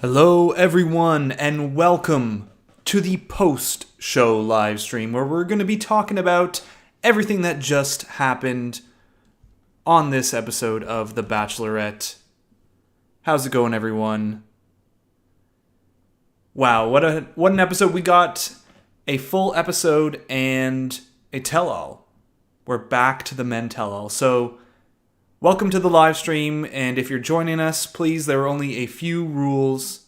Hello, everyone, and welcome to the post-show live stream where we're going to be talking about everything that just happened on this episode of The Bachelorette. How's it going, everyone? Wow, what an episode. We got a full episode and a tell-all. We're back to the men tell-all. So, welcome to the live stream, and if you're joining us, please, there are only a few rules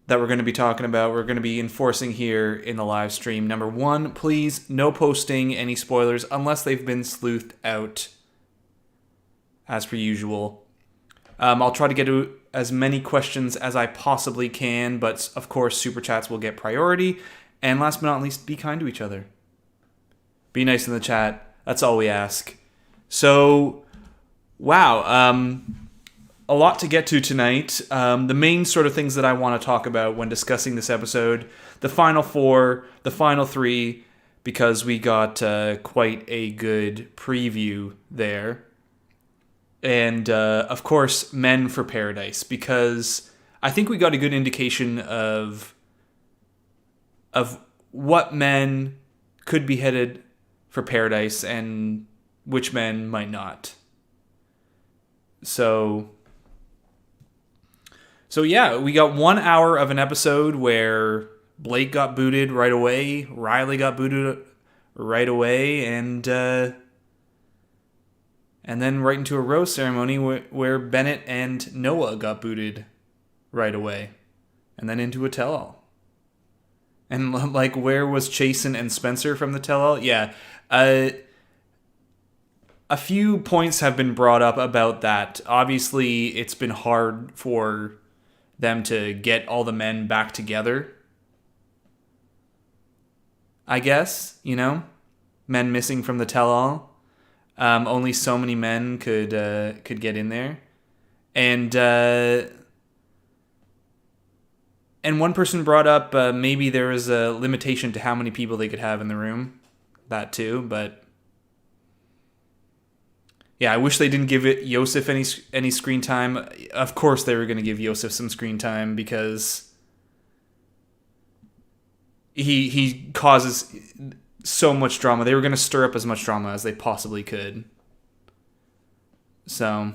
that we're going to be talking about. We're going to be enforcing here in the live stream. Number one, please, no posting any spoilers unless they've been sleuthed out as per usual. I'll try to get to as many questions as I possibly can, but of course, super chats will get priority. And last but not least, be kind to each other. Be nice in the chat. That's all we ask. So, wow, a lot to get to tonight. The main sort of things that I want to talk about when discussing this episode, the final four, the final three, because we got quite a good preview there. And, of course, Men for Paradise, because I think we got a good indication of what men could be headed for Paradise and which men might not. So yeah, we got 1 hour of an episode where Blake got booted right away, Riley got booted right away, and then right into a rose ceremony where Bennett and Noah got booted right away, and then into a tell-all. And like, where was Chasen and Spencer from the tell-all? Yeah, a few points have been brought up about that. Obviously, it's been hard for them to get all the men back together. I guess, men missing from the tell-all. Only so many men could get in there, and one person brought up maybe there was a limitation to how many people they could have in the room. That too, but. Yeah, I wish they didn't give it Yosef any screen time. Of course they were going to give Yosef some screen time because he causes so much drama. They were going to stir up as much drama as they possibly could. So,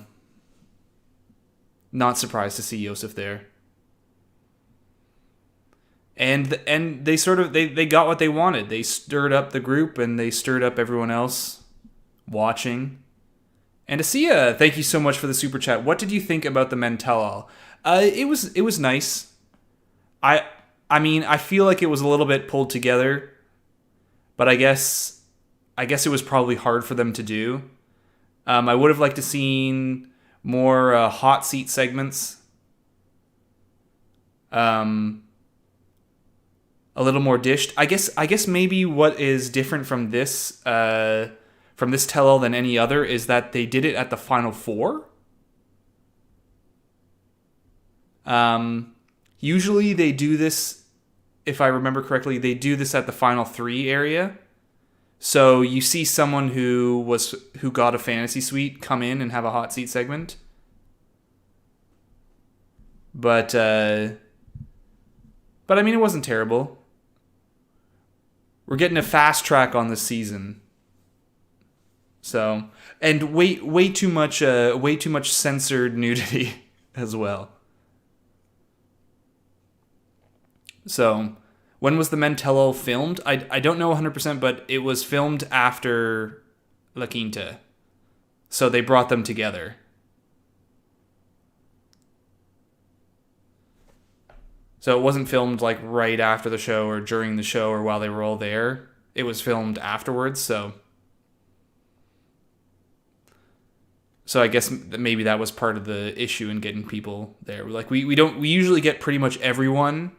not surprised to see Yosef there. And they sort of they got what they wanted. They stirred up the group and they stirred up everyone else watching. And Asia, thank you so much for the super chat. What did you think about the men tell-all? It was nice. I mean, I feel like it was a little bit pulled together, but I guess it was probably hard for them to do. I would have liked to seen more hot seat segments. A little more dished. I guess maybe what is different from this tell-all than any other is that they did it at the final four. Usually they do this, if I remember correctly, they do this at the final three area. So you see someone who got a fantasy suite come in and have a hot seat segment. But I mean, it wasn't terrible. We're getting a fast track on this season. So, and way too much censored nudity as well. So, when was the men tell-all filmed? I don't know 100%, but it was filmed after La Quinta. So they brought them together. So it wasn't filmed like right after the show or during the show or while they were all there. It was filmed afterwards, so I guess maybe that was part of the issue in getting people there. Like we usually get pretty much everyone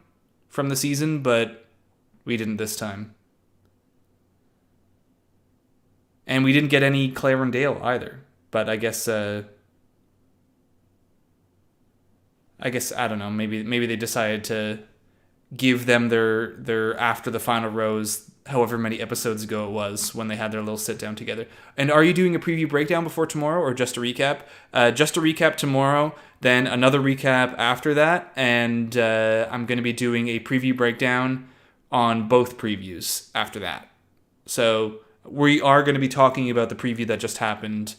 from the season, but we didn't this time. And we didn't get any Claire and Dale either. But I guess I don't know, maybe they decided to give them their after the final rose however many episodes ago it was when they had their little sit down together. And are you doing a preview breakdown before tomorrow or just a recap? Just a recap tomorrow, then another recap after that, and I'm going to be doing a preview breakdown on both previews after that. So we are going to be talking about the preview that just happened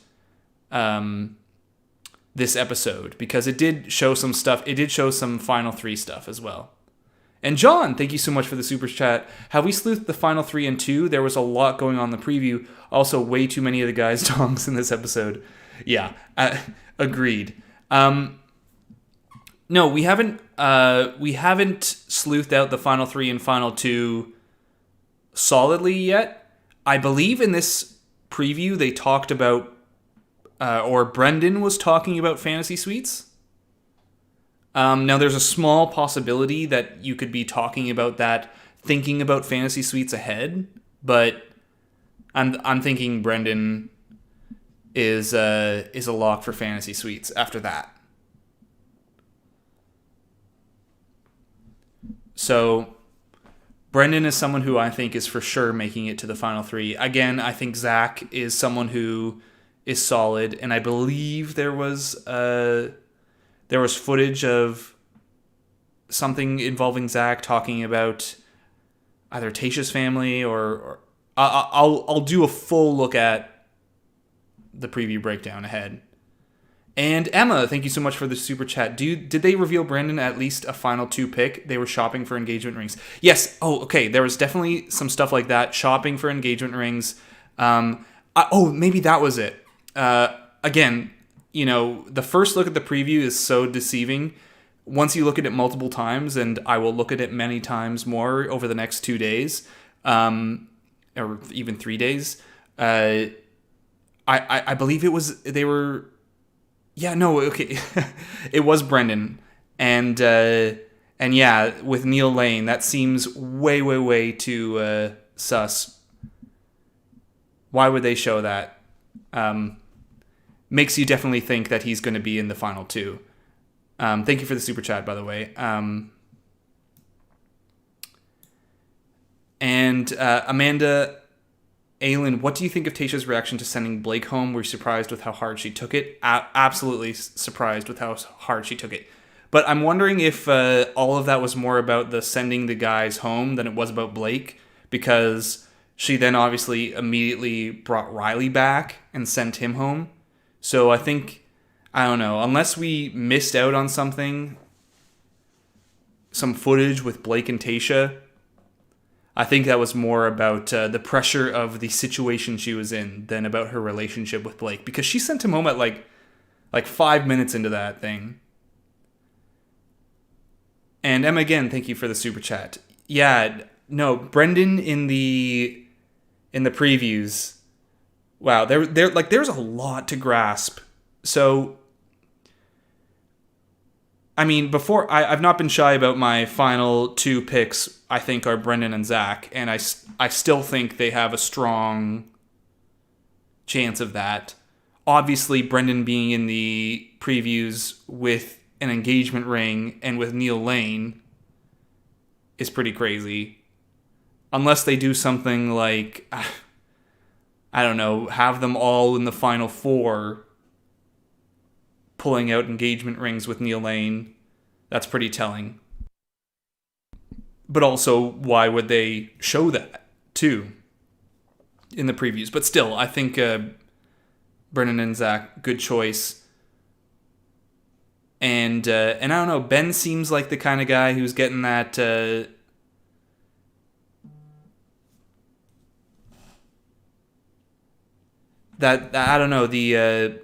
this episode, because it did show some stuff. It did show some Final 3 stuff as well. And John, thank you so much for the super chat. Have we sleuthed the Final 3 and 2? There was a lot going on in the preview. Also, way too many of the guys' dongs in this episode. Yeah, agreed. No, we haven't sleuthed out the Final 3 and Final 2 solidly yet. I believe in this preview they talked about, or Brendan was talking about fantasy suites. Now, there's a small possibility that you could be talking about that, thinking about fantasy suites ahead, but I'm thinking Brendan is a lock for fantasy suites after that. So Brendan is someone who I think is for sure making it to the Final 3. Again, I think Zach is someone who is solid, and I believe there was footage of something involving Zach talking about either Tayshia's family or I'll do a full look at the preview breakdown ahead. And Emma, thank you so much for the super chat. Did they reveal Brandon at least a Final 2 pick? They were shopping for engagement rings. Yes. Oh, okay. There was definitely some stuff like that. Shopping for engagement rings. Maybe that was it. Again, the first look at the preview is so deceiving. Once you look at it multiple times, and I will look at it many times more over the next 2 days, or even 3 days, I believe it was, they were, yeah, no, okay, it was Brendan, and yeah, with Neil Lane, that seems way too sus. Why would they show that? Makes you definitely think that he's going to be in the Final 2. Thank you for the super chat, by the way. And Amanda Aylin, what do you think of Tayshia's reaction to sending Blake home? Were you surprised with how hard she took it? Absolutely surprised with how hard she took it. But I'm wondering if all of that was more about the sending the guys home than it was about Blake, because she then obviously immediately brought Riley back and sent him home. So I think, I don't know, unless we missed out on something, some footage with Blake and Tayshia, I think that was more about the pressure of the situation she was in than about her relationship with Blake, because she sent him home at like 5 minutes into that thing. And Emma, again, thank you for the super chat. Yeah, no, Brendan in the previews, wow, there's a lot to grasp. So, I mean, before, I've not been shy about my final 2 picks, I think, are Brendan and Zach, and I still think they have a strong chance of that. Obviously, Brendan being in the previews with an engagement ring and with Neil Lane is pretty crazy. Unless they do something like, I don't know, have them all in the Final 4 pulling out engagement rings with Neil Lane. That's pretty telling. But also, why would they show that, too, in the previews? But still, I think Brennan and Zach, good choice. And I don't know, Ben seems like the kind of guy who's getting that I don't know, the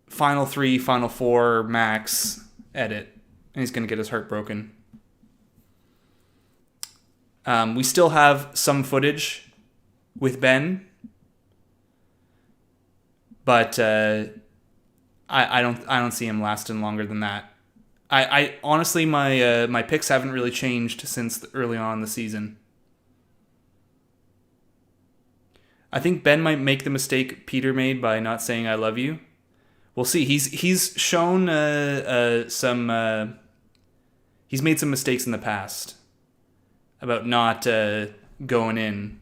Final 3, Final 4 max edit, and he's going to get his heart broken. We still have some footage with Ben, but I don't see him lasting longer than that. I honestly, my picks haven't really changed since early on in the season. I think Ben might make the mistake Peter made by not saying I love you. We'll see. He's shown some. He's made some mistakes in the past about not going in.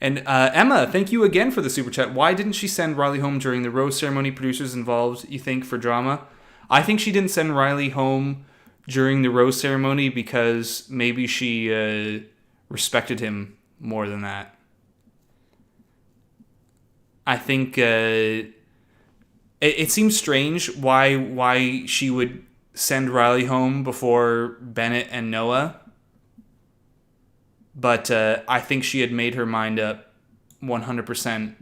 And Emma, thank you again for the super chat. Why didn't she send Riley home during the rose ceremony? Producers involved, you think, for drama? I think she didn't send Riley home during the rose ceremony because maybe she respected him more than that. I think it seems strange why she would send Riley home before Bennett and Noah. But I think she had made her mind up 100%,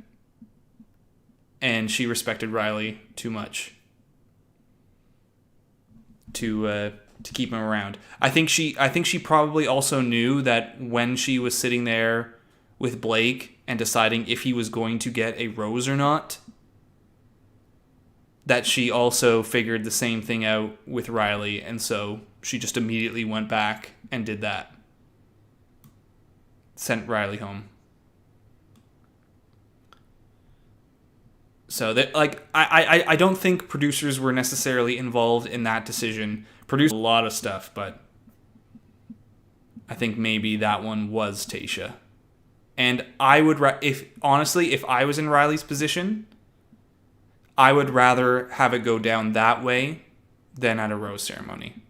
and she respected Riley too much to keep him around. I think she probably also knew that when she was sitting there with Blake and deciding if he was going to get a rose or not, that she also figured the same thing out with Riley, and so she just immediately went back and did that. Sent Riley home. So that, like, I don't think producers were necessarily involved in that decision. Produced a lot of stuff, but I think maybe that one was Tayshia. And I would, if I was in Riley's position, I would rather have it go down that way than at a rose ceremony.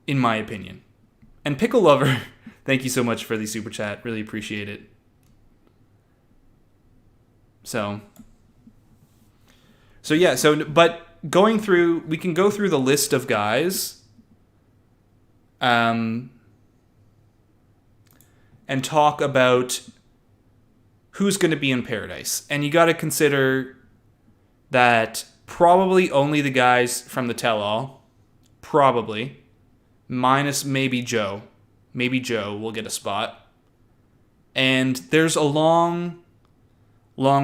In my opinion. And Pickle Lover, thank you so much for the super chat. Really appreciate it. So yeah, but going through, we can go through the list of guys and talk about who's going to be in Paradise. And you got to consider that probably only the guys from the tell-all, probably, minus maybe Joe. Maybe Joe will get a spot. And there's a long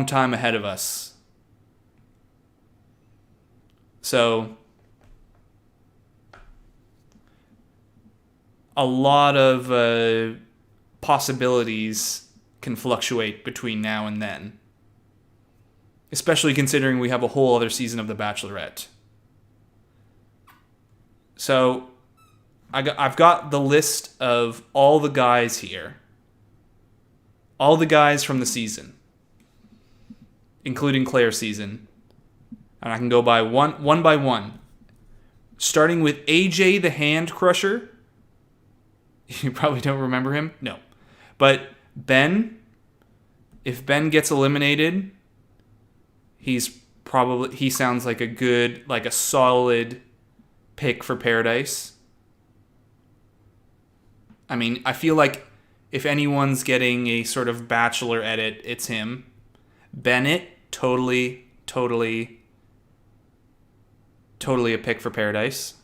time ahead of us. So, a lot of possibilities can fluctuate between now and then. Especially considering we have a whole other season of The Bachelorette. So, I've got the list of all the guys here. All the guys from the season. Including Claire's season. And I can go by one by one. Starting with AJ the Hand Crusher. You probably don't remember him. No. But Ben, if Ben gets eliminated, he sounds like a solid pick for Paradise. I mean, I feel like if anyone's getting a sort of Bachelor edit, it's him. Bennett, totally a pick for Paradise.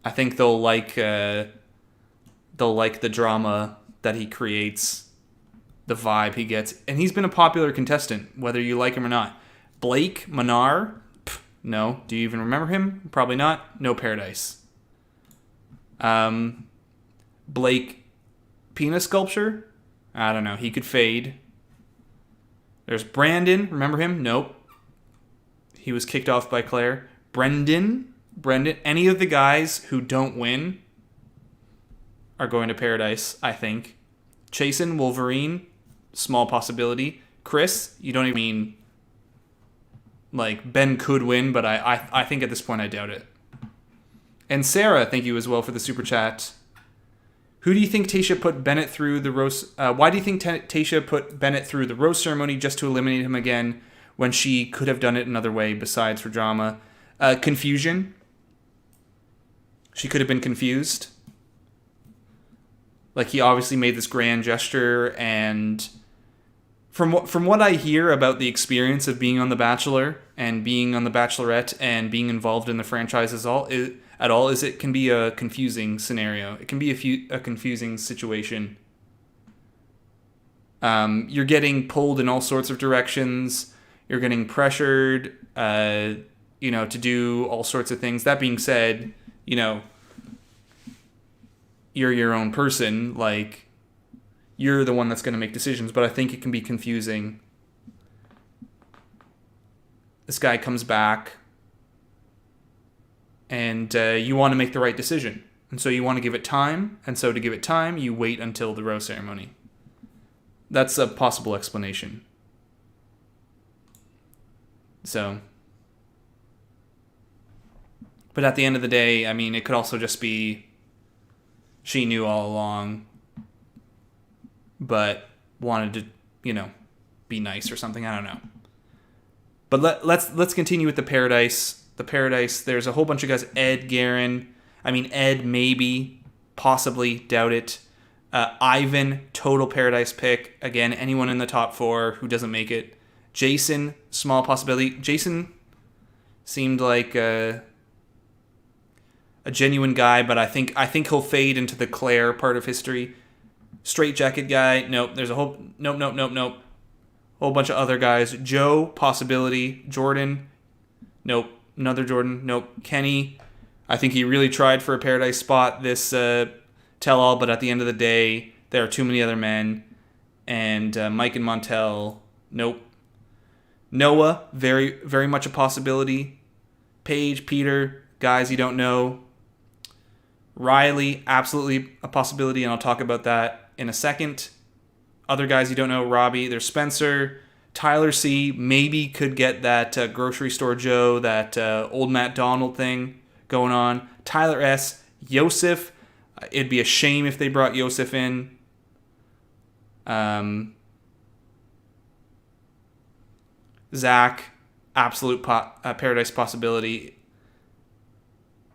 I think they'll like the drama that he creates, the vibe he gets, and he's been a popular contestant, whether you like him or not. Blake Manar, no. Do you even remember him? Probably not. No Paradise. Blake Penis Sculpture, I don't know. He could fade. There's Brandon. Remember him? Nope. He was kicked off by Claire. Brendan. Any of the guys who don't win are going to Paradise, I think. Chasen, Wolverine, small possibility. Chris, you don't even mean... Like, Ben could win, but I think at this point I doubt it. And Sarah, thank you as well for the super chat. Who do you think Tayshia put Bennett through the roast? Why do you think Tayshia put Bennett through the roast ceremony just to eliminate him again when she could have done it another way besides for drama? Confusion. She could have been confused. Like, he obviously made this grand gesture, and from what I hear about the experience of being on The Bachelor and being on The Bachelorette and being involved in the franchises is it can be a confusing scenario. It can be a confusing situation. You're getting pulled in all sorts of directions. You're getting pressured, to do all sorts of things. That being said, you're your own person. Like, you're the one that's going to make decisions. But I think it can be confusing. This guy comes back. and you want to make the right decision. And so you want to give it time. And so to give it time, you wait until the rose ceremony. That's a possible explanation. So, but at the end of the day, I mean, it could also just be she knew all along, but wanted to, be nice or something. I don't know. But let's continue with the Paradise. The Paradise, there's a whole bunch of guys. Ed, Garen. I mean, Ed, maybe, possibly, doubt it. Ivan, total Paradise pick. Again, anyone in the top 4 who doesn't make it. Jason, small possibility. Jason seemed like a genuine guy, but I think he'll fade into the Claire part of history. Straight jacket guy, nope. There's a whole nope. Whole bunch of other guys. Joe, possibility. Jordan, nope. Another Jordan, nope. Kenny, I think he really tried for a Paradise spot this tell-all, but at the end of the day, there are too many other men. And Mike and Montel, nope. Noah, very, very much a possibility. Paige, Peter, guys you don't know. Riley, absolutely a possibility, and I'll talk about that in a second. Other guys you don't know, Robbie, there's Spencer. Tyler C. maybe could get that grocery store Joe, that old Matt Donald thing going on. Tyler S. Yosef, it'd be a shame if they brought Yosef in. Zach, absolute Paradise possibility.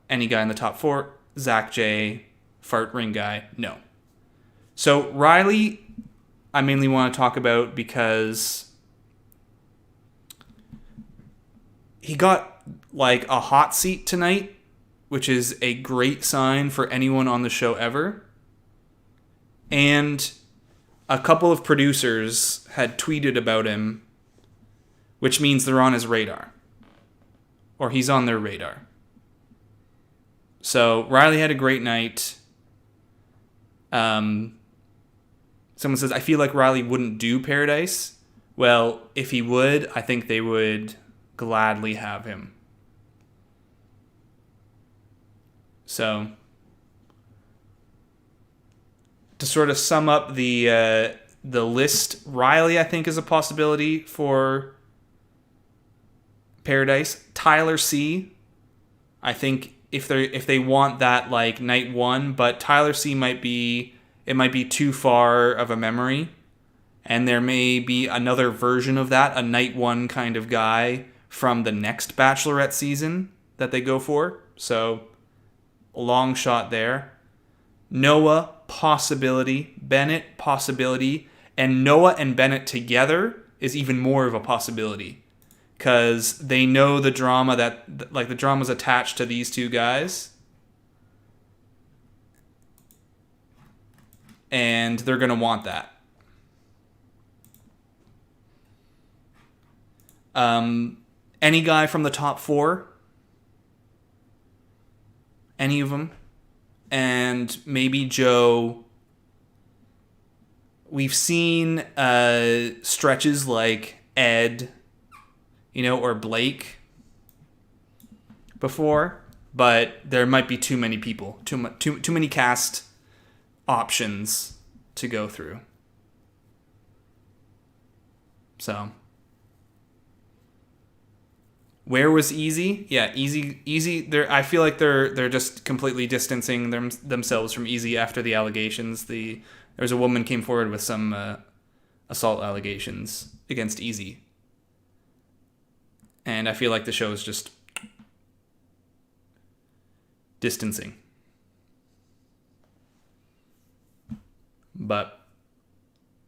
Any guy in the top 4. Zach J, fart ring guy, no. So Riley, I mainly want to talk about because he got like a hot seat tonight, which is a great sign for anyone on the show ever. And a couple of producers had tweeted about him, which means they're on his radar. Or he's on their radar. So Riley had a great night. Someone says, I feel like Riley wouldn't do Paradise. Well, if he would, I think they would gladly have him. So, to sort of sum up the list, Riley, I think, is a possibility for Paradise. Tyler C, I think if they want that like night 1, but Tyler C might be too far of a memory, and there may be another version of that, a night 1 kind of guy from the next Bachelorette season that they go for. So, a long shot there. Noah, possibility. Bennett, possibility. And Noah and Bennett together is even more of a possibility. Because they know the drama the drama's attached to these two guys. And they're going to want that. Any guy from the top 4. Any of them. And maybe Joe. We've seen stretches like Ed, or Blake before, but there might be too many people, too many cast options to go through. So, where was Easy? Yeah, Easy. I feel like they're just completely distancing themselves from Easy after the allegations. There was a woman came forward with some assault allegations against Easy. And I feel like the show is just distancing. But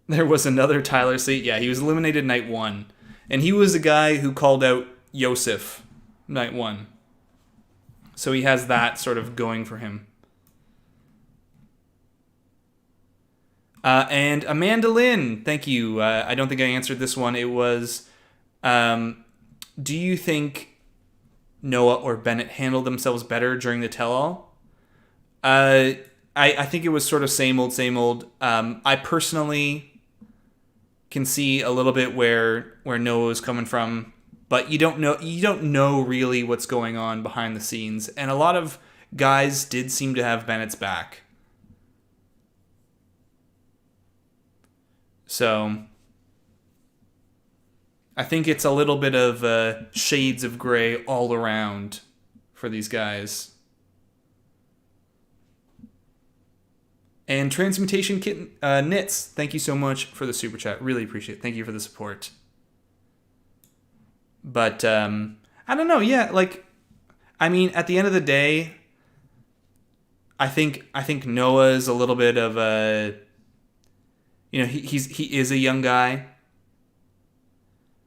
there was another Tyler C. Yeah, he was eliminated night 1. And he was a guy who called out Yosef night 1. So he has that sort of going for him. And Amanda Lynn, thank you. I don't think I answered this one. It was... do you think Noah or Bennett handled themselves better during the tell-all? I think it was sort of same old. I personally can see a little bit where Noah was coming from. but you don't know really what's going on behind the scenes, and a lot of guys did seem to have Bennett's back. So I think it's a little bit of shades of gray all around for these guys. And Transmutation Kitten Knits, thank you so much for the super chat. Really appreciate it. Thank you for the support. But I don't know. Yeah, like, I mean, at the end of the day, I think Noah is a little bit of a, he is a young guy,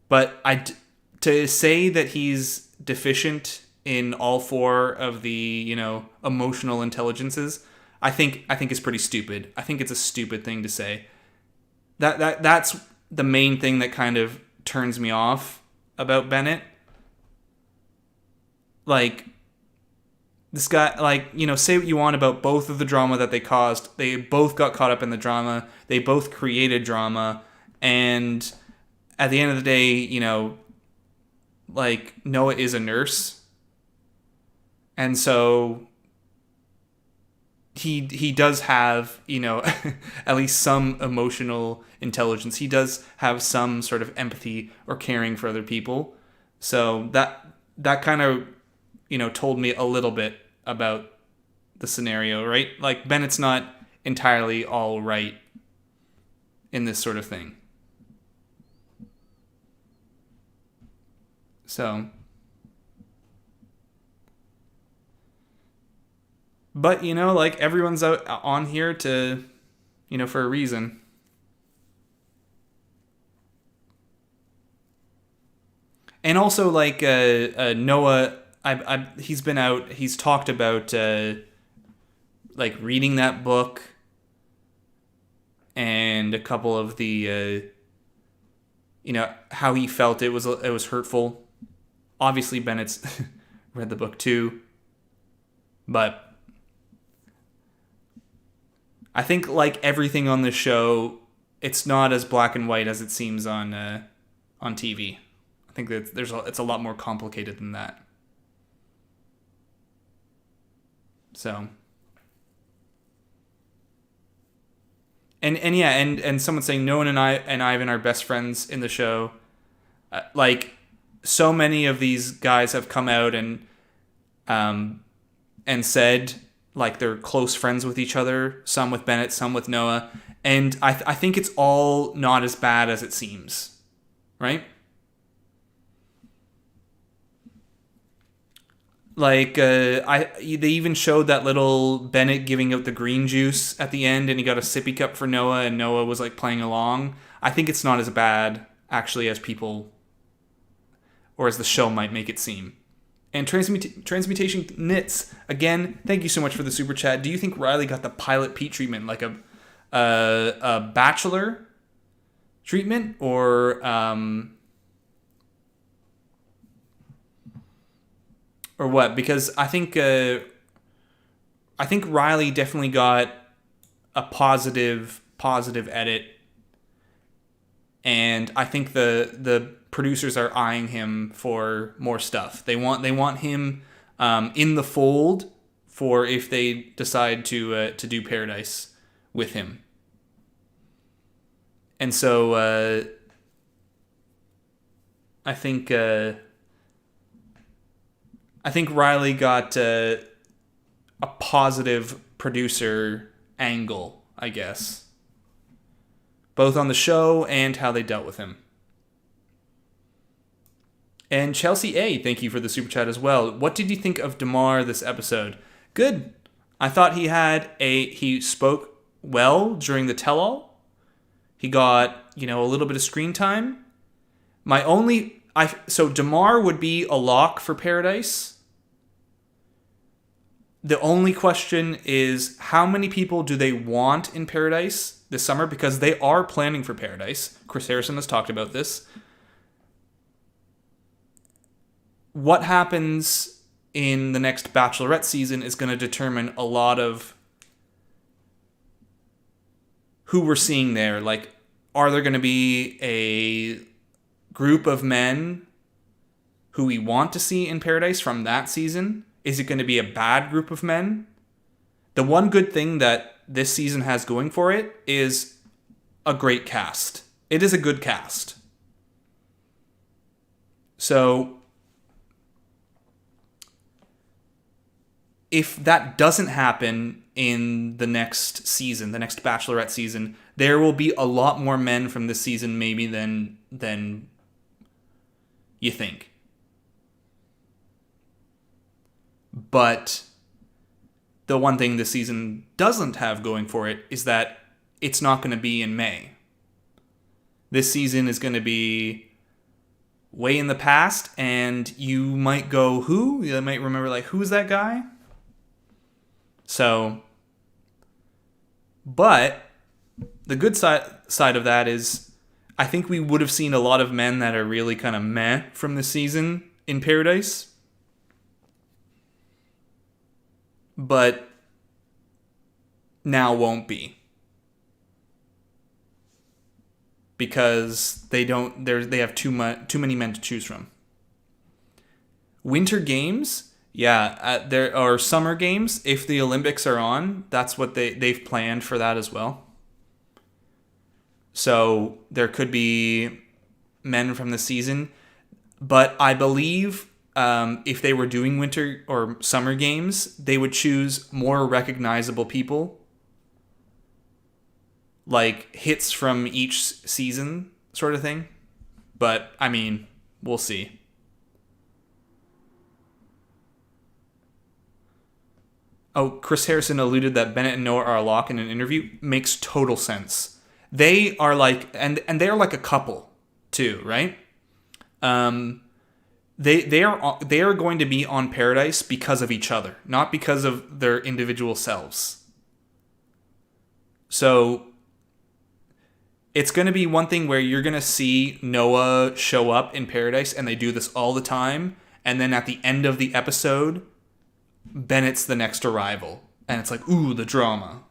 but to say that he's deficient in all four of the emotional intelligences, I think is pretty stupid. I think it's a stupid thing to say. That's the main thing that kind of turns me off about Bennett. Like, this guy, like, say what you want about both of the drama that they caused. They both got caught up in the drama. They both created drama. And at the end of the day, like, Noah is a nurse. And so he does have, at least some emotional intelligence. He does have some sort of empathy or caring for other people. So that kind of, told me a little bit about the scenario, right? Like, Bennett's not entirely all right in this sort of thing. So, but, like, everyone's out on here to, for a reason. And also, like, Noah, he's been out, he's talked about, like, reading that book and a couple of the, how he felt it was hurtful. Obviously, Bennett's read the book too. But I think, like everything on the show, it's not as black and white as it seems on TV. I think that it's a lot more complicated than that. So, and yeah, and someone saying Noah and Ivan are best friends in the show. Like, so many of these guys have come out and said, like, they're close friends with each other. Some with Bennett, some with Noah, and I think it's all not as bad as it seems, right? Like, they even showed that little Bennett giving out the green juice at the end, and he got a sippy cup for Noah, and Noah was, like, playing along. I think it's not as bad, actually, as people, or as the show might make it seem. And Transmutation Knits, again, thank you so much for the super chat. Do you think Riley got the Pilot Pete treatment, like a Bachelor treatment, or what? Because I think Riley definitely got a positive edit, and I think the producers are eyeing him for more stuff. They want him in the fold for if they decide to do Paradise with him. And so I think Riley got a positive producer angle, I guess, both on the show and how they dealt with him. And Chelsea A, thank you for the super chat as well. What did you think of Damar this episode? Good. I thought he spoke well during the tell-all. He got, a little bit of screen time. So Damar would be a lock for Paradise. The only question is, how many people do they want in Paradise this summer? Because they are planning for Paradise. Chris Harrison has talked about this. What happens in the next Bachelorette season is going to determine a lot of who we're seeing there. Like, are there going to be a group of men who we want to see in Paradise from that season? Is it going to be a bad group of men? The one good thing that this season has going for it is a great cast. It is a good cast. So if that doesn't happen in the next season, the next Bachelorette season, there will be a lot more men from this season maybe than you think. But the one thing this season doesn't have going for it is that it's not going to be in May. This season is going to be way in the past, and you might go, who? You might remember, like, who's that guy? So, but the good side of that is I think we would have seen a lot of men that are really kind of meh from this season in Paradise. But now won't be. Because they have too many men to choose from. Winter Games, there are summer games. If the Olympics are on, that's what they've planned for that as well. So there could be men from the season, but I believe if they were doing winter or summer games, they would choose more recognizable people, like hits from each season sort of thing. But, I mean, we'll see. Oh, Chris Harrison alluded that Bennett and Noah are a lock in an interview. Makes total sense. They are like, and they are like a couple too, right? They are going to be on Paradise because of each other, not because of their individual selves. So it's going to be one thing where you're going to see Noah show up in Paradise, and they do this all the time, and then at the end of the episode, Bennett's the next arrival, and it's like, ooh, the drama.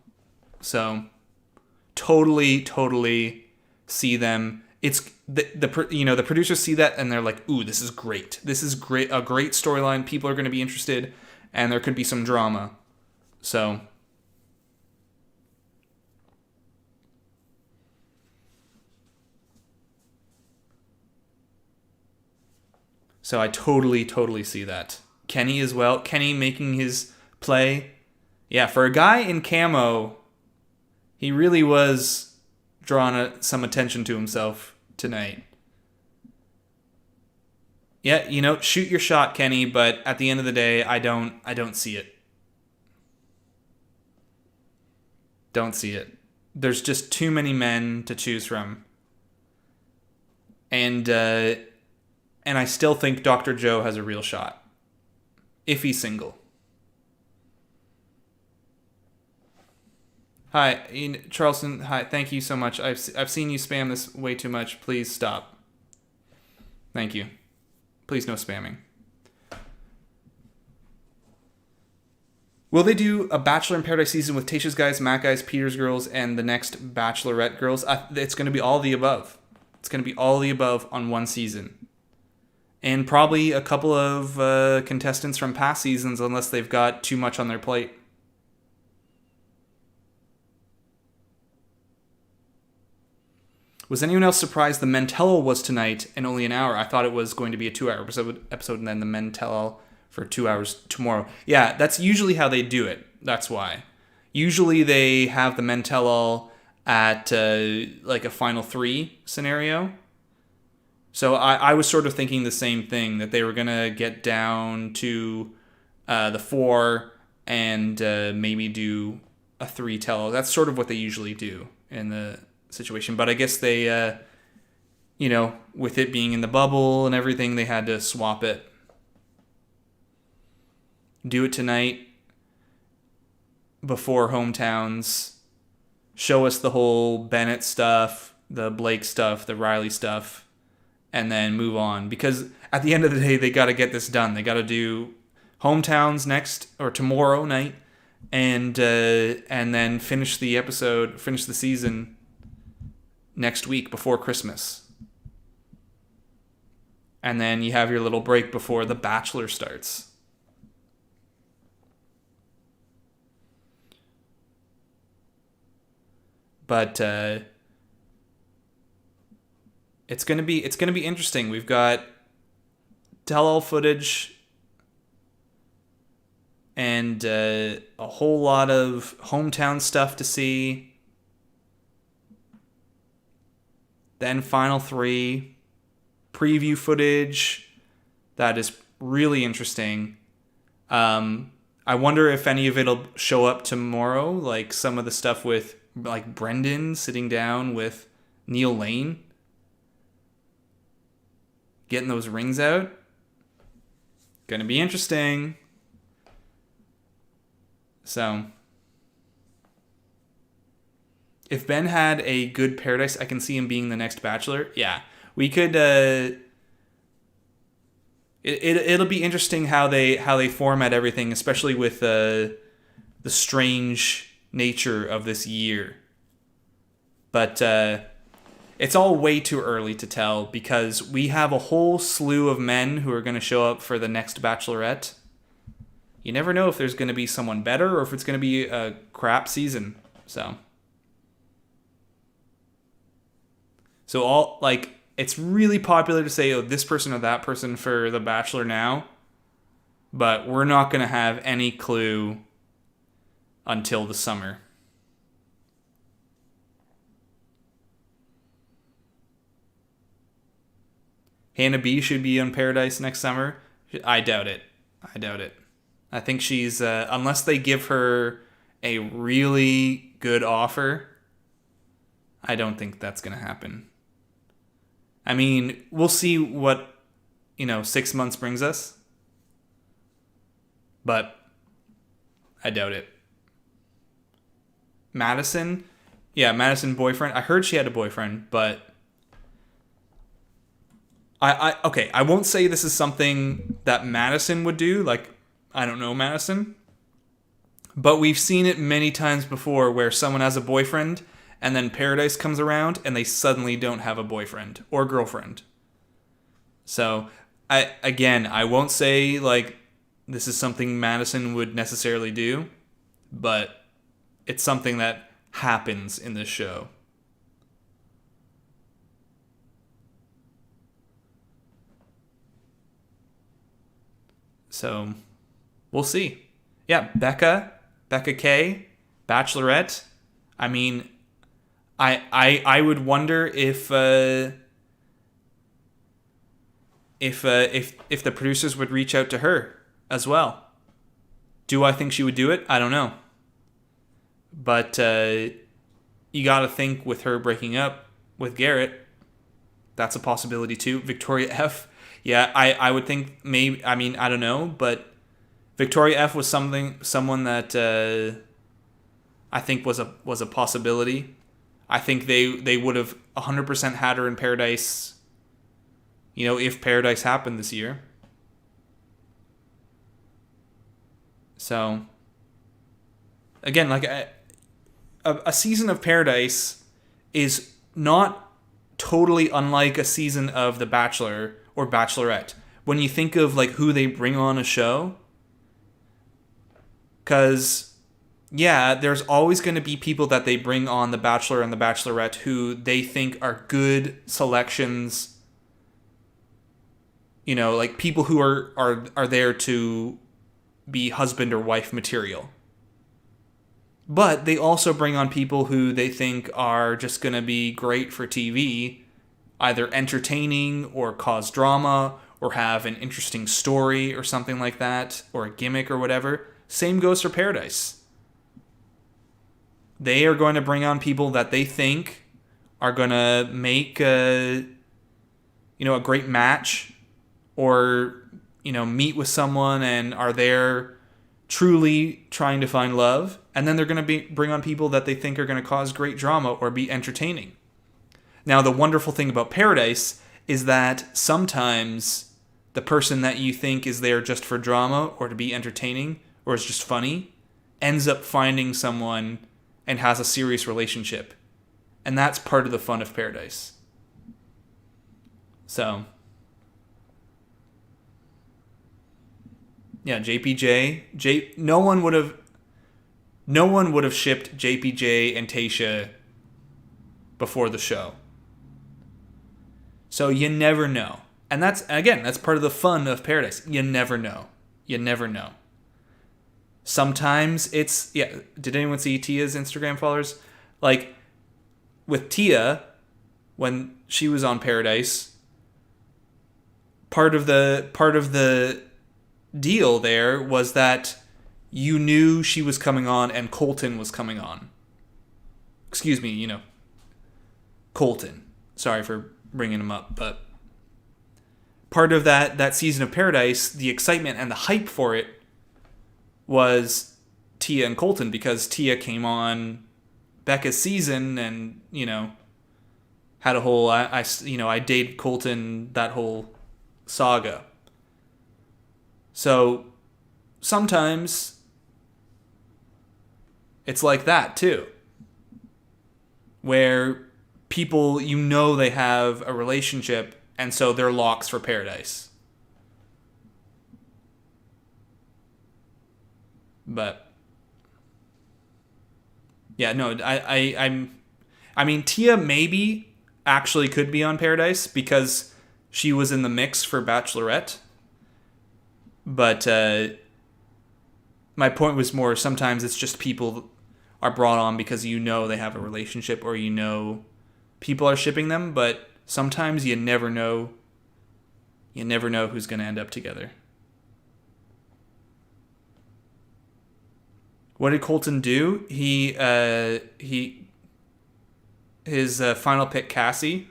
So totally see them. It's the producers see that, and they're like, ooh, this is great. This is great, a great storyline. People are going to be interested, and there could be some drama. So I totally see that. Kenny as well. Kenny making his play. Yeah, for a guy in camo, he really was drawing some attention to himself tonight. Yeah, shoot your shot, Kenny, but at the end of the day, I don't see it. Don't see it. There's just too many men to choose from. And I still think Dr. Joe has a real shot. If he's single. Hi, Charleston. Hi, thank you so much. I've seen you spam this way too much. Please stop. Thank you. Please no spamming. Will they do a Bachelor in Paradise season with Tayshia's guys, Matt guys, Peter's girls, and the next Bachelorette girls? It's going to be all the above. It's going to be all the above on one season. And probably a couple of contestants from past seasons, unless they've got too much on their plate. Was anyone else surprised the men tell-all was tonight and only an hour? I thought it was going to be a 2-hour episode and then the men tell-all for 2 hours tomorrow. Yeah, that's usually how they do it. That's why. Usually they have the men tell-all at like a final 3 scenario. So I was sort of thinking the same thing, that they were going to get down to the 4 and maybe do a 3 tell-all. That's sort of what they usually do in the situation. But I guess they, with it being in the bubble and everything, they had to swap it. Do it tonight before hometowns. Show us the whole Bennett stuff, the Blake stuff, the Riley stuff. And then move on, because at the end of the day, they got to get this done. They got to do hometowns next or tomorrow night, and then finish the season next week before Christmas. And then you have your little break before The Bachelor starts. But it's gonna be interesting. We've got tell-all footage and a whole lot of hometown stuff to see. Then final 3 preview footage that is really interesting. I wonder if any of it'll show up tomorrow, like some of the stuff with like Brendan sitting down with Neil Lane, getting those rings out. Gonna be interesting. So, if Ben had a good Paradise, I can see him being the next Bachelor. Yeah, we could. It'll be interesting how they format everything, especially with the strange nature of this year. But it's all way too early to tell because we have a whole slew of men who are going to show up for the next Bachelorette. You never know if there's going to be someone better or if it's going to be a crap season. So all like it's really popular to say, oh, this person or that person for The Bachelor now, but we're not going to have any clue until the summer. Hannah B should be on Paradise next summer. I doubt it. I think she's, unless they give her a really good offer, I don't think that's going to happen. I mean, we'll see what, 6 months brings us. But I doubt it. Madison boyfriend. I heard she had a boyfriend, but I won't say this is something that Madison would do. Like, I don't know Madison. But we've seen it many times before where someone has a boyfriend and then Paradise comes around and they suddenly don't have a boyfriend or girlfriend. So, I won't say, like, this is something Madison would necessarily do, but it's something that happens in this show. So, we'll see. Yeah, Becca K, Bachelorette. I mean, I would wonder if the producers would reach out to her as well. Do I think she would do it? I don't know. But you got to think with her breaking up with Garrett, that's a possibility too. Victoria F. Yeah, I would think maybe. I mean, I don't know, but Victoria F. was someone that I think was a possibility. I think they would have 100% had her in Paradise. If Paradise happened this year. So, again, like a season of Paradise is not totally unlike a season of The Bachelor or Bachelorette. When you think of like who they bring on a show, because there's always going to be people that they bring on The Bachelor and The Bachelorette who they think are good selections. Like people who are there to be husband or wife material. But they also bring on people who they think are just going to be great for TV, either entertaining or cause drama or have an interesting story or something like that, or a gimmick or whatever. Same goes for Paradise. They are going to bring on people that they think are going to make a great match, or meet with someone and are there truly trying to find love, and then they're going to bring on people that they think are going to cause great drama or be entertaining. Now, the wonderful thing about Paradise is that sometimes the person that you think is there just for drama or to be entertaining or is just funny ends up finding someone and has a serious relationship. And that's part of the fun of Paradise. So, Yeah, JPJ. No one would have shipped JPJ and Tayshia before the show. So you never know. And that's part of the fun of Paradise. You never know. You never know. Sometimes it's, yeah, did anyone see Tia's Instagram followers? Like, with Tia, when she was on Paradise, part of the deal there was that you knew she was coming on and Colton was coming on. Excuse me, Colton. Sorry for bringing him up, but part of that season of Paradise, the excitement and the hype for it was Tia and Colton, because Tia came on Becca's season and, had a whole, I dated Colton, that whole saga. So sometimes it's like that too, where people, they have a relationship, and so they're locks for Paradise. But yeah, no, I mean, Tia maybe actually could be on Paradise because she was in the mix for Bachelorette. But my point was more, sometimes it's just people are brought on because they have a relationship, or people are shipping them, but sometimes you never know. You never know who's going to end up together. What did Colton do? His final pick, Cassie,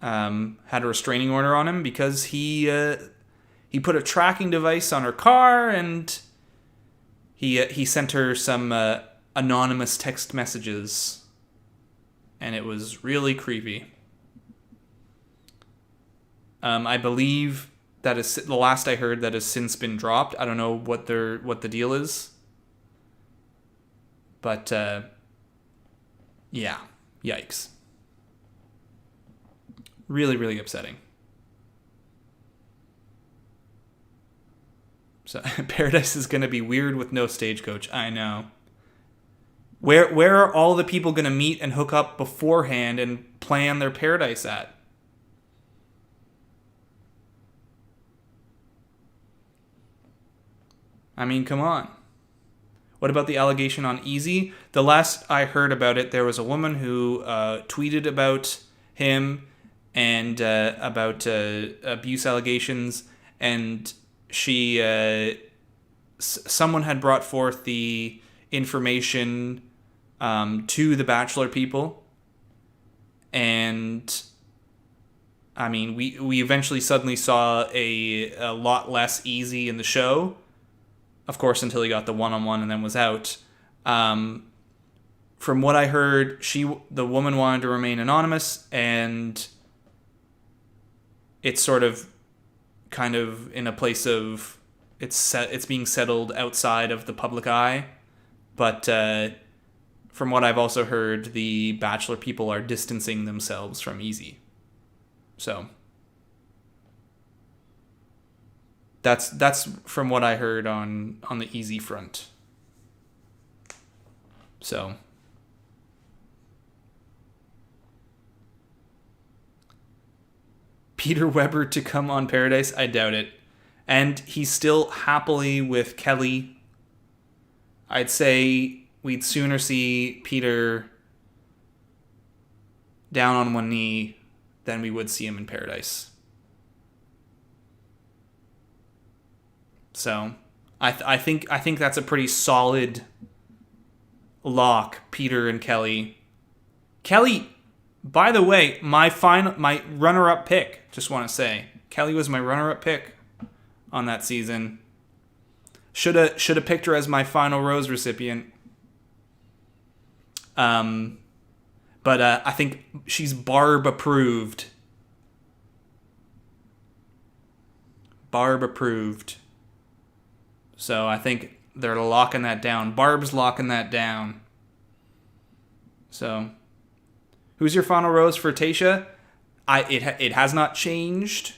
had a restraining order on him because he put a tracking device on her car, and he sent her some anonymous text messages, and it was really creepy. I believe that is the last I heard, that has since been dropped. I don't know what the deal is. But, yeah, yikes. Really, really upsetting. So, Paradise is going to be weird with no stagecoach. I know. Where are all the people going to meet and hook up beforehand and plan their Paradise at? I mean, come on. What about the allegation on Easy? The last I heard about it, there was a woman who tweeted about him and about abuse allegations, and someone had brought forth the information to the Bachelor people, and I mean, we eventually suddenly saw a lot less Easy in the show. Of course, until he got the one-on-one and then was out. From what I heard, the woman wanted to remain anonymous, and it's sort of kind of in a place of it's being settled outside of the public eye. But from what I've also heard, the Bachelor people are distancing themselves from Easy. So That's from what I heard on the Easy front. So Peter Weber to come on Paradise? I doubt it. And he's still happily with Kelly. I'd say we'd sooner see Peter down on one knee than we would see him in Paradise. So I think that's a pretty solid lock, Peter and Kelly. Kelly, by the way, my runner-up pick, just want to say. Kelly was my runner-up pick on that season. Should have picked her as my final rose recipient. But I think she's Barb approved. Barb approved. So I think they're locking that down. Barb's locking that down. So, who's your final rose for Tayshia? It has not changed,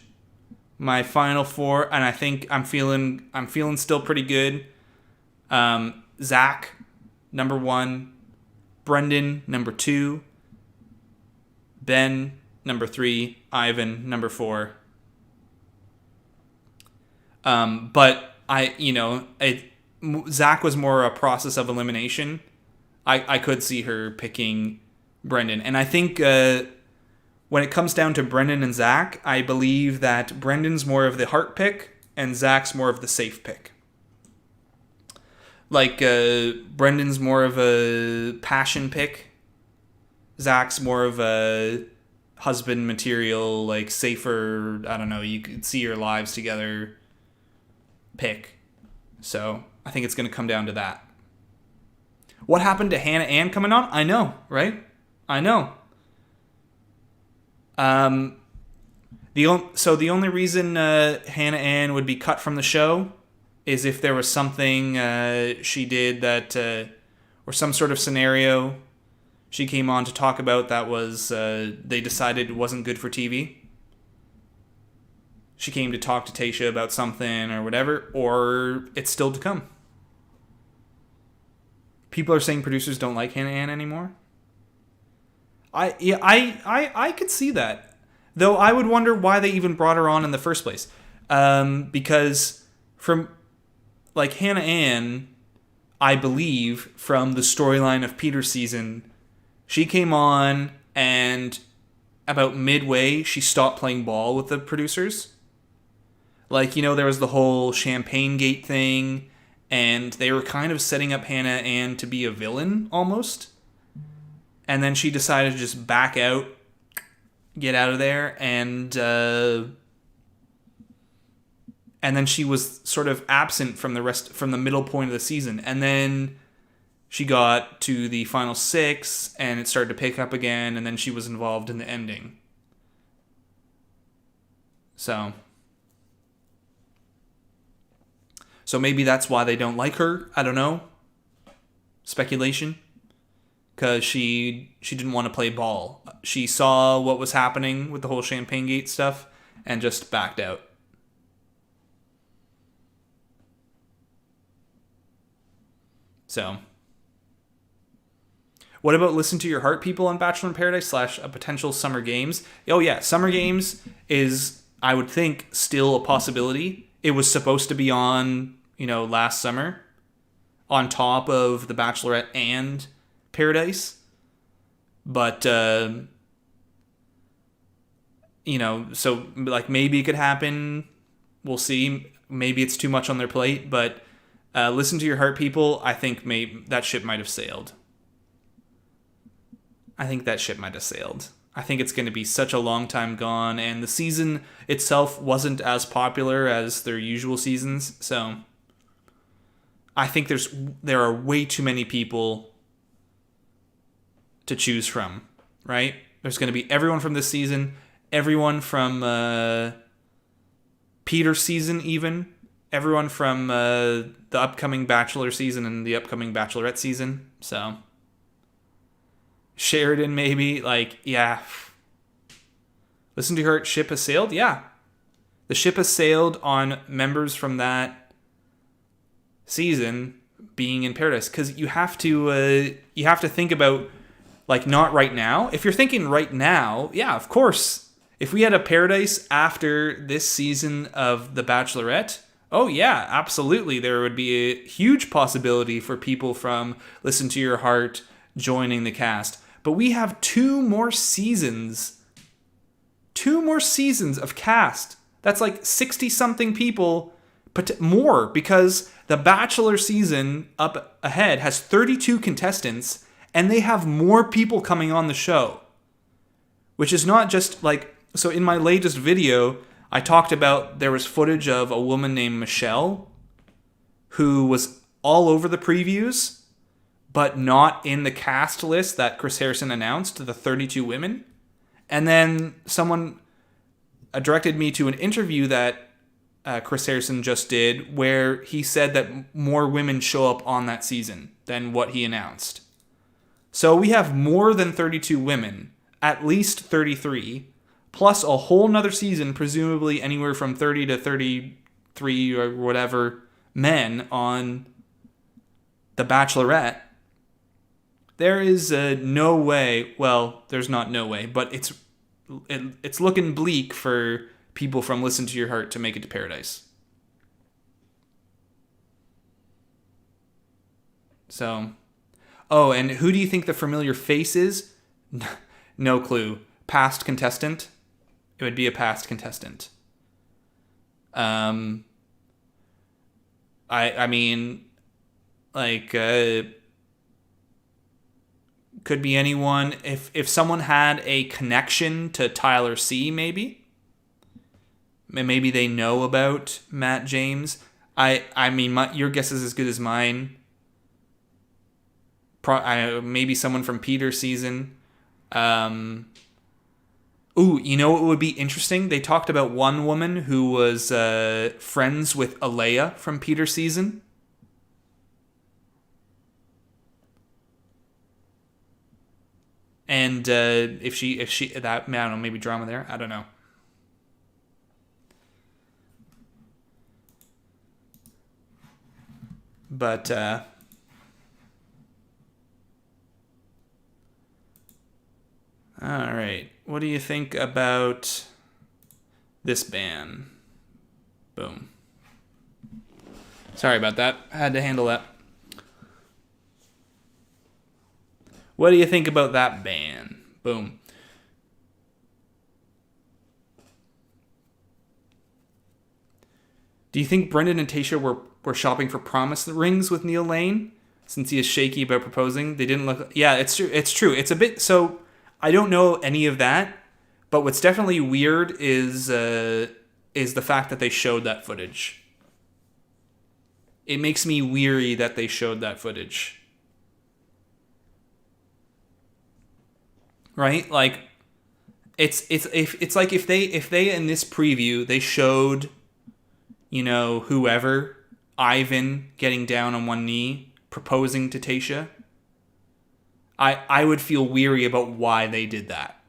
my final four, and I think I'm feeling still pretty good. Zach, number 1. Brendan, number 2. Ben, number 3. Ivan, number 4. But Zach was more a process of elimination. I could see her picking Brendan. And I think when it comes down to Brendan and Zach, I believe that Brendan's more of the heart pick and Zach's more of the safe pick. Like, Brendan's more of a passion pick. Zach's more of a husband material, like, safer, I don't know, you could see your lives together pick. So, I think it's going to come down to that. What happened to Hannah Ann coming on? I know, right? I know. The only reason Hannah Ann would be cut from the show is if there was something she did that, or some sort of scenario she came on to talk about that was they decided wasn't good for TV. She came to talk to Tayshia about something or whatever, or it's still to come. People are saying producers don't like Hannah Ann anymore. I could see that. Though I would wonder why they even brought her on in the first place. Because from, like, Hannah Ann, I believe, from the storyline of Peter's season, she came on and about midway, she stopped playing ball with the producers. Like, there was the whole Champagne Gate thing, and they were kind of setting up Hannah Ann to be a villain, almost. And then she decided to just back out, get out of there, and then she was sort of absent from the middle point of the season. And then she got to the final 6, and it started to pick up again, and then she was involved in the ending. So maybe that's why they don't like her. I don't know. Speculation. Because she didn't want to play ball. She saw what was happening with the whole Champagne Gate stuff and just backed out. So, what about Listen to Your Heart people on Bachelor in Paradise / a potential Summer Games? Oh yeah, Summer Games is, I would think, still a possibility. It was supposed to be on, last summer, on top of The Bachelorette and Paradise. But, so, like, maybe it could happen. We'll see. Maybe it's too much on their plate, but Listen to Your Heart people, I think maybe that ship might have sailed. I think it's going to be such a long time gone, and the season itself wasn't as popular as their usual seasons, so I think there are way too many people to choose from, right? There's going to be everyone from this season, everyone from Peter's season even, everyone from the upcoming Bachelor season and the upcoming Bachelorette season, so Sheridan maybe, like, yeah. Listen to Her ship has sailed? Yeah. The ship has sailed on members from that season being in Paradise, because you have to think about, like, not right now. If you're thinking right now, yeah, of course. If we had a Paradise after this season of The Bachelorette, oh yeah, absolutely. There would be a huge possibility for people from Listen to Your Heart joining the cast. But we have 2 more seasons. 2 more seasons of cast. That's like 60-something people, but more, because the Bachelor season up ahead has 32 contestants, and they have more people coming on the show. Which is not just like... So in my latest video, I talked about there was footage of a woman named Michelle who was all over the previews, but not in the cast list that Chris Harrison announced, the 32 women. And then someone directed me to an interview that Chris Harrison just did, where he said that more women show up on that season than what he announced. So we have more than 32 women, at least 33, plus a whole nother season, presumably anywhere from 30 to 33 or whatever men on The Bachelorette, there is no way, well, there's not no way, but it's looking bleak for people from Listen to Your Heart to make it to paradise. So, oh, and who do you think the familiar face is? No clue. Past contestant? It would be a past contestant. I mean, like, could be anyone. If someone had a connection to Tyler C, maybe they know about Matt James. I mean, your guess is as good as mine. Maybe someone from Peter's season. Ooh, you know what would be interesting? They talked about one woman who was friends with Alea from Peter's season. And if she that, I don't know, maybe drama there. I don't know. But all right. What do you think about this ban? Boom. Sorry about that. I had to handle that. What do you think about that ban? Boom. Do you think Brendan and Tayshia were shopping for promise rings with Neil Lane? Since he is shaky about proposing, they didn't look... Yeah, it's true. It's true. It's a bit... So, I don't know any of that, but what's definitely weird is the fact that they showed that footage. It makes me weary that they showed that footage. Right? Like, it's like if they in this preview they showed, you know, whoever, Ivan getting down on one knee proposing to Tayshia, I would feel weary about why they did that.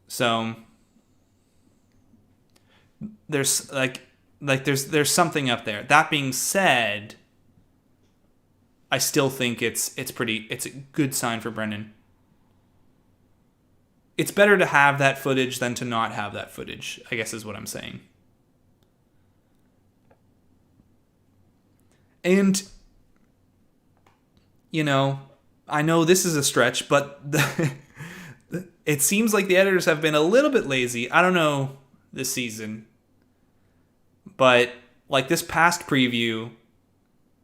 So there's there's something up there. That being said, I still think it's a good sign for Brendan. It's better to have that footage than to not have that footage, I guess is what I'm saying. And, you know, I know this is a stretch, but it seems like the editors have been a little bit lazy. I don't know this season. But, like, this past preview,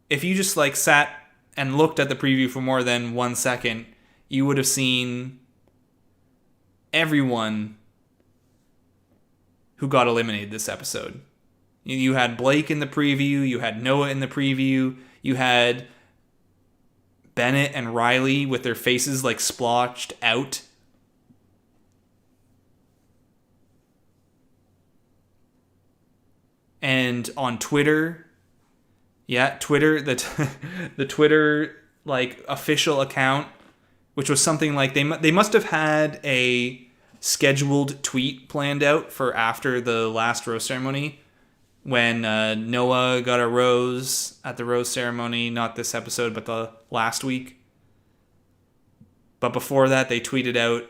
if you just, like, sat and looked at the preview for more than 1 second, you would have seen everyone who got eliminated this episode. You had Blake in the preview, you had Noah in the preview, you had Bennett and Riley with their faces like splotched out. And on Twitter, the Twitter like official account, which was something like they must have had a scheduled tweet planned out for after the last rose ceremony, when Noah got a rose at the rose ceremony, not this episode, but the last week. But before that, they tweeted out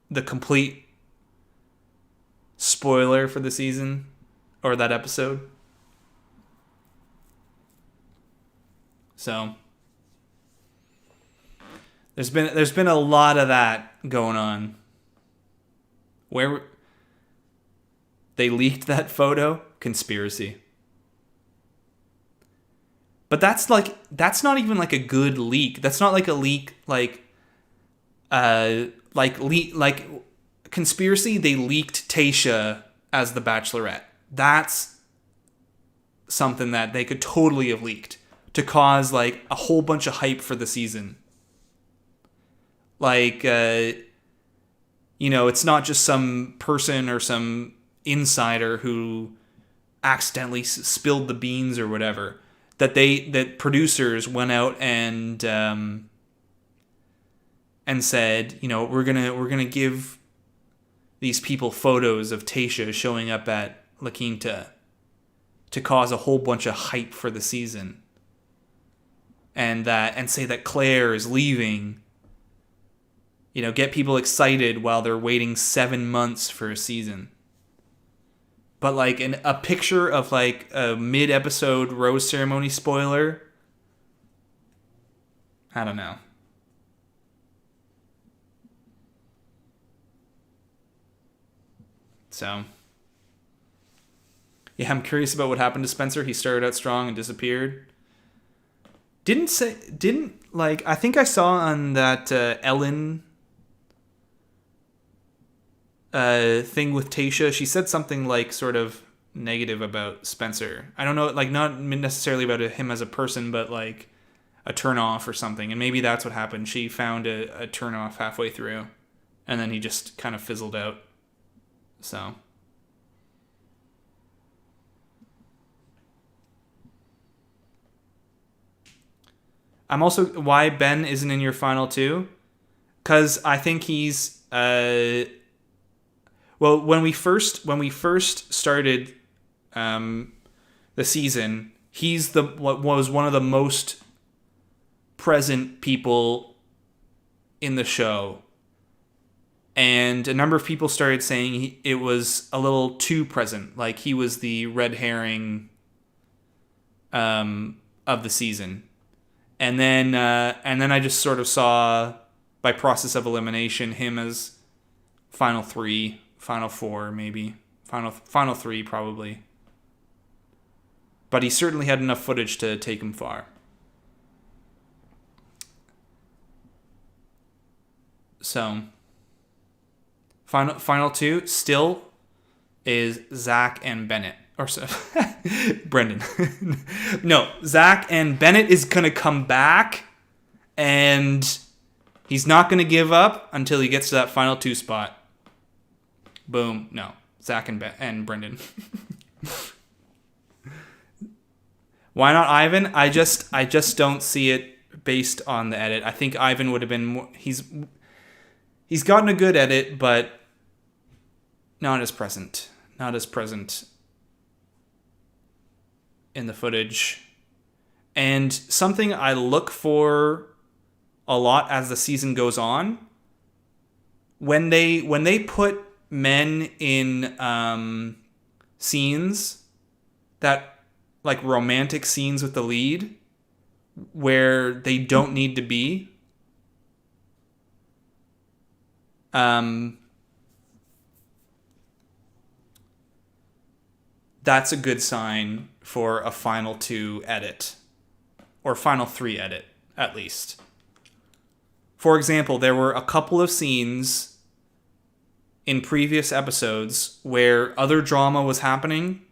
the complete spoiler for the season, or that episode. So there's been a lot of that going on. Where they leaked that photo, conspiracy. But that's not even like a good leak. That's not like a leak like conspiracy. They leaked Tayshia as the Bachelorette. That's something that they could totally have leaked to cause like a whole bunch of hype for the season. Like, you know, it's not just some person or some insider who accidentally spilled the beans or whatever. That producers went out and and said, we're gonna give these people photos of Tayshia showing up at La Quinta to cause a whole bunch of hype for the season, and say that Claire is leaving. Get people excited while they're waiting 7 months for a season. But like a picture of like a mid-episode rose ceremony spoiler, I don't know. So, yeah, I'm curious about what happened to Spencer. He started out strong and disappeared. I think I saw on that Ellen thing with Tayshia, she said something like sort of negative about Spencer. I don't know, like not necessarily about him as a person, but like a turnoff or something. And maybe that's what happened. She found a turnoff halfway through, and then he just kind of fizzled out. So. I'm also, why Ben isn't in your final two? Because I think he's well, when we first started the season, he's what was one of the most present people in the show, and a number of people started saying it was a little too present, like he was the red herring of the season. And then I just sort of saw, by process of elimination, him as final 3, final 4, maybe final 3 probably. But he certainly had enough footage to take him far. So, final 2 still is Zach and Bennett. Or so, Brendan. No, Zach and Bennett is going to come back, and he's not going to give up until he gets to that final 2 spot. Boom. No, Zach and Brendan. Why not Ivan? I just don't see it based on the edit. I think Ivan would have been more... He's gotten a good edit, but not as present. Not as present in the footage. And something I look for a lot as the season goes on, when they put men in scenes that, like romantic scenes with the lead, where they don't need to be, that's a good sign for a final 2 edit, or final 3 edit, at least. For example, there were a couple of scenes in previous episodes where other drama was happening,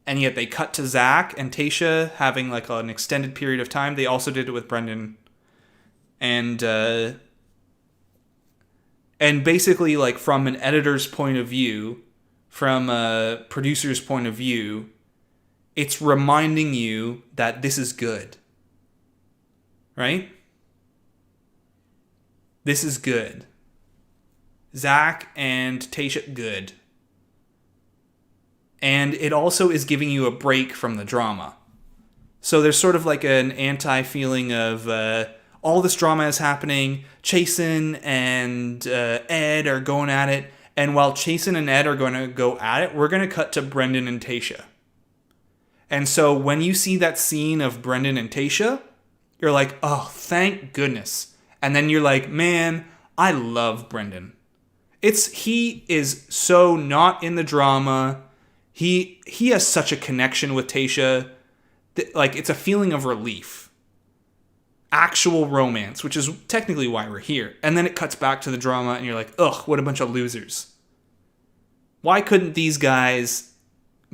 and yet they cut to Zach and Tayshia having like an extended period of time. They also did it with Brendan. And basically, like, from an editor's point of view, from a producer's point of view, it's reminding you that this is good. Right? This is good. Zach and Tayshia, good. And it also is giving you a break from the drama. So there's sort of like an anti-feeling of all this drama is happening. Chasen and Ed are going at it. And while Chasen and Ed are going to go at it, we're going to cut to Brendan and Tayshia. And so when you see that scene of Brendan and Tayshia, you're like, oh, thank goodness. And then you're like, man, I love Brendan. He is so not in the drama. He has such a connection with Tayshia. Like, it's a feeling of relief. Actual romance, which is technically why we're here. And then it cuts back to the drama, and you're like, ugh, what a bunch of losers. Why couldn't these guys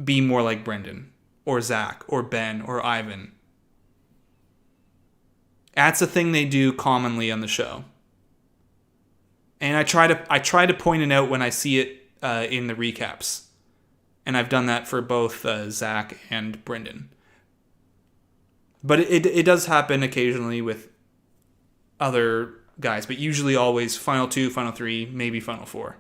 be more like Brendan, or Zach, or Ben, or Ivan? That's a thing they do commonly on the show. And I try to point it out when I see it in the recaps. And I've done that for both Zach and Brendan. But it does happen occasionally with other guys, but usually always final 2, final 3, maybe final 4.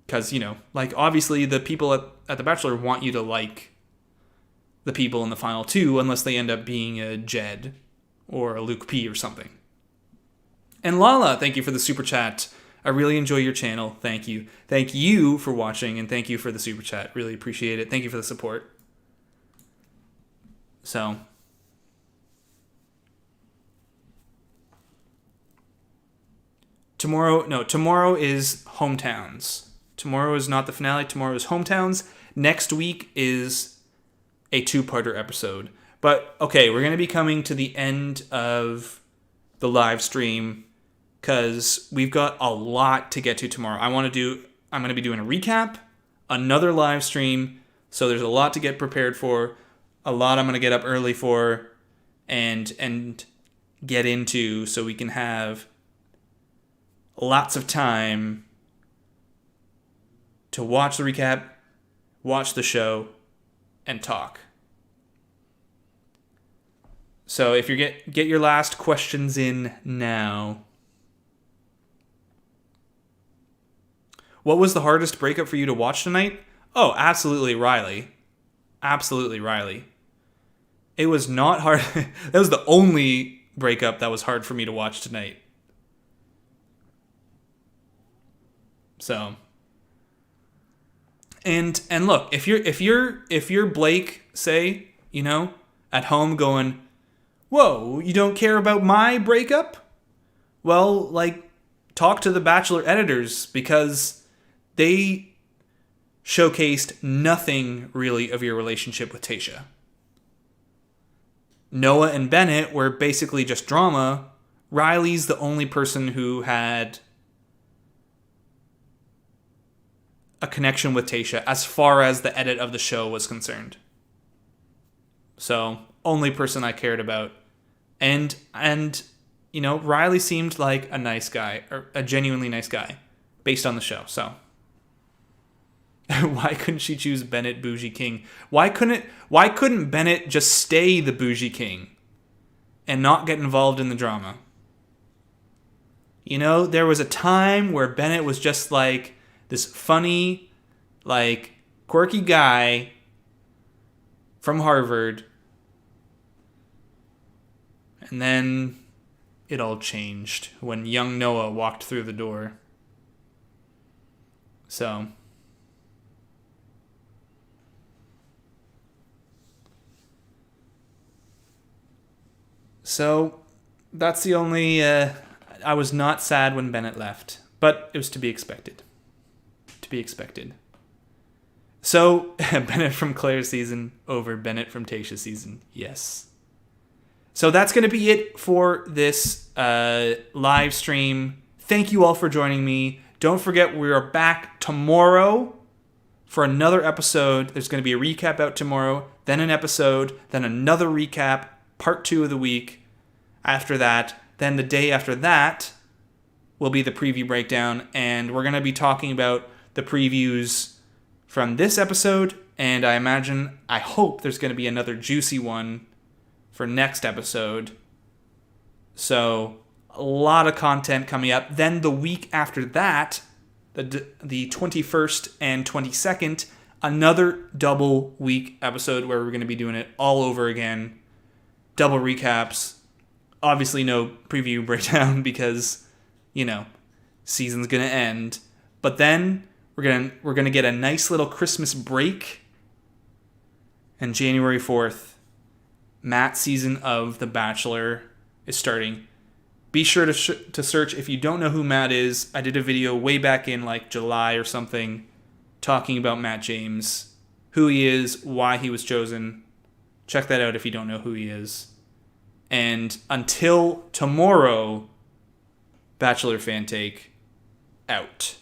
Because, like, obviously the people at The Bachelor want you to like the people in the final 2 unless they end up being a Jed or a Luke P or something. And Lala, thank you for the super chat. I really enjoy your channel. Thank you. Thank you for watching, and thank you for the super chat. Really appreciate it. Thank you for the support. So, tomorrow is Hometowns. Tomorrow is not the finale. Tomorrow is Hometowns. Next week is a 2-parter episode. But, okay, we're going to be coming to the end of the live stream because we've got a lot to get to tomorrow. I'm going to be doing a recap, another live stream, so there's a lot to get prepared for, a lot I'm going to get up early for, and get into so we can have lots of time to watch the recap, watch the show, and talk. So if you get your last questions in now. What was the hardest breakup for you to watch tonight? Oh, absolutely Riley. Absolutely Riley. It was not hard. That was the only breakup that was hard for me to watch tonight. So, and look, if you're Blake, say, at home going, whoa, you don't care about my breakup? Well, like, talk to the Bachelor editors because they showcased nothing really of your relationship with Tayshia. Noah and Bennett were basically just drama. Riley's the only person who had a connection with Tayshia as far as the edit of the show was concerned. So, only person I cared about. And Riley seemed like a nice guy, or a genuinely nice guy, based on the show, so. Why couldn't she choose Bennett Bougie King? Why couldn't Bennett just stay the Bougie King and not get involved in the drama? There was a time where Bennett was just like this funny, like, quirky guy from Harvard. And then it all changed when young Noah walked through the door. So that's the only... I was not sad when Bennett left, but it was to be expected. So, Bennett from Claire's season over Bennett from Tayshia's season. Yes. So that's going to be it for this live stream. Thank you all for joining me. Don't forget, we are back tomorrow for another episode. There's going to be a recap out tomorrow, then an episode, then another recap, part 2 of the week. After that, then the day after that will be the preview breakdown, and we're going to be talking about the previews from this episode, and I hope there's going to be another juicy one for next episode. So, a lot of content coming up. Then the week after that, the 21st and 22nd, another double week episode where we're going to be doing it all over again. Double recaps. Obviously no preview breakdown because, season's going to end. But then we're going to get a nice little Christmas break. And January 4th, Matt's season of The Bachelor is starting. Be sure to search. If you don't know who Matt is, I did a video way back in like July or something talking about Matt James, who he is, why he was chosen. Check that out if you don't know who he is. And until tomorrow, Bachelor Fan Take out.